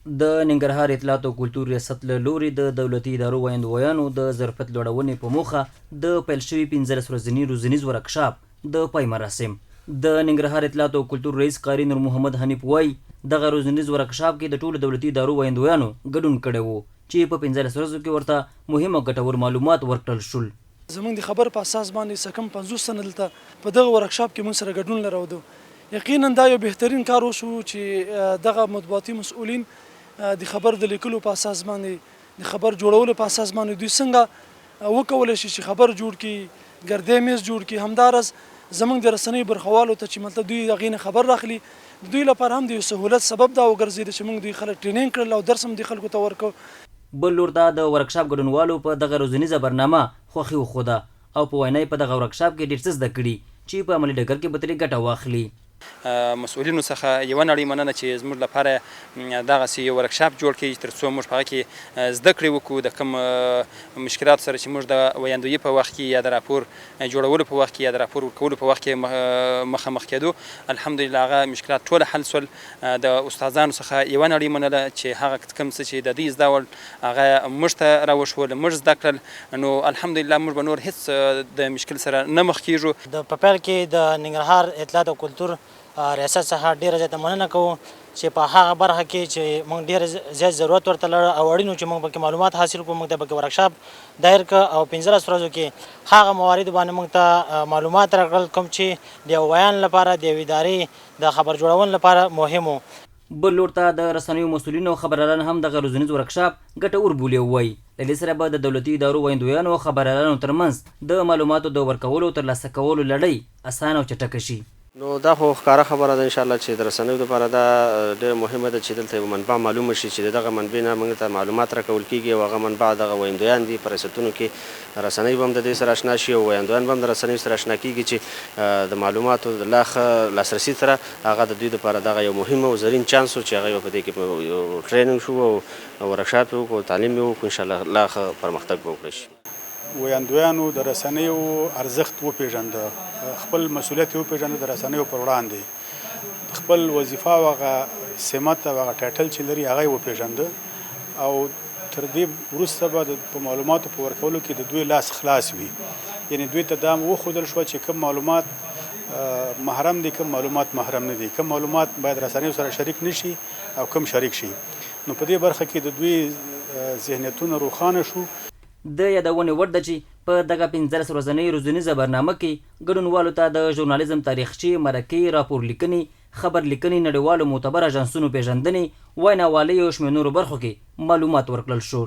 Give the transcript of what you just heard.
د ننګرهار اطلاعات او کلتور ریاست له لوري د دولتي ادارو ویاندویانو د ظرفیت لوړونې په موخه د پیل شوي 15 ورځني روزنیز ورکشاپ د پای مراسم. د ننګرهار اطلاعات او کلتور رئیس قاري نور محمد حنیف وایي دغه روزنیز ورکشاپ کې د ټولو دولتي ادارو ویاندویانو ګډون کړی و چې په 15 ورځو کې ورته مهم او ګټور معلومات ورکړل شول. زمونږ د خبر په اساس باندې څه کم 50 تنه دلته په دغه ورکشاپ کې موږ سره ګډون لرو. یقینا دا یو بهترین کار وشو چې دغه مطبوعاتي مسؤلین د خبر د لیکلو په اساس باندې د خبر جوړولو په اساس باندې دوی څنګه وکولای شي چې خبر جوړ کړي، ګردې میز جوړ کړي. همدارس زمونږ د رسنۍ برخوالو ته چې مطلب دوی هغې نه خبر راخلي، دوی لپاره هم د سهولت سبب دا وګرځېده چې موږ دوی خلک ټرینینګ کړل او درس هم د خلکو ته ورکړو. بل لور دا د ورکشاپ ګډونوالو په دغه روزنیزه برنامه خوښي وښوده او په وینا په دغه ورکشاپ کې ډېر څه زده کړي چې په عملي ډګر کې به ترې ګټه واخلي. مسؤلینو څخه یوه نړۍ مننه چې زموږ لپاره دغسې یو ورکشاپ جوړ کړي تر څو موږ په هغه کې زده کړې وکړو د کوم مشکلاتو سره چې موږ د ویاندویي په وخت کې یا د راپور جوړولو په وخت کې یا د راپور ورکولو په وخت کې مخامخ کېدو. الحمدلله هغه مشکلات ټوله حل سول. د استادانو څخه یوه نړۍ منله چې هغه کوم څه چې د دوی زده ول هغه موږ ته راوښول، موږ زده کړل. نو الحمدلله موږ به نور هېڅ د مشکل سره نه مخ کېږو. په پیل کې د ننګرهار اطلاعات او کلتور ریاست څخه ډیره زیاته مننه کوو چې په هغه برخه کې چې موږ ډېر زیات ضرورت ورته لرو او اړین و چې موږ پکې معلومات حاصل کړو. موږ ته پکې ورکشاپ دایر کړ او 15 ورځو کې هغه موارد باندې موږ ته معلومات راکړل کوم چې د یو بیان لپاره د یوې ادارې د خبر جوړولو لپاره مهم و. بل لور ته د رسنیو مسؤلینو او خبريالان هم دغه روزنیز ورکشاپ ګټور بولي. وایي له دې سره به د دولتي ادارو ویاندویانو او خبريالانو ترمنځ د معلوماتو د ورکولو او ترلاسه کولو لړۍ اسانه او چټکه شي. نو دا خو ښکاره خبره ده انشاءالله چې د رسنیو دپاره دا ډېره مهمه ده چې دلته یو منبع معلومه شي چې دغه منبع نه موږ ته معلومات راکول کېږي او هغه منبع دغه ویاندویان دي. په ریاستونو کې رسنۍ به هم د دې سره اشنا شي او ویاندویان به هم د رسنیو سره اشنا کېږي چې د معلوماتو د لا ښه لاسرسي سره هغه د دوی دپاره دغه یو مهم او زرین چانس و چې هغه په دې کې یو ټریننګ شو او ورکشاپ یې وکړو، تعلیم یې وکړو، انشاءالله لا ښه پرمختګ به وکړی شي. ویاندویانو د رسنیو ارزښت وپېژنده، خپل مسؤلیت یې وپېژنده د رسنیو پر وړاندې، خپل وظیفه او هغه سمت او هغه ټایټل چې لري هغه یې وپېژنده او تر دې وروسته به په معلوماتو په ورکولو کې د دوی لاس خلاص وي. یعنې دوی ته دا وښودل شوه چې کوم معلومات محرم دي، کوم معلومات محرم نه دي، کوم معلومات باید رسنیو سره شریک نشي او کوم شریک شي. نو په دې برخه کې د دوی ذهنیتونه روښانه شو. د یادونې وړ ده چې په دغه 15 ورځنۍ روزنیزه برنامه کې ګډونوالو ته د ژورنالیزم تاریخچې، مرکې، راپور لیکنې، خبر لیکنې، نړیوالو معتبر اژانسونو پیژندنې، ویناوالۍ او شمېر نورو برخو کې معلومات ورکړل شو.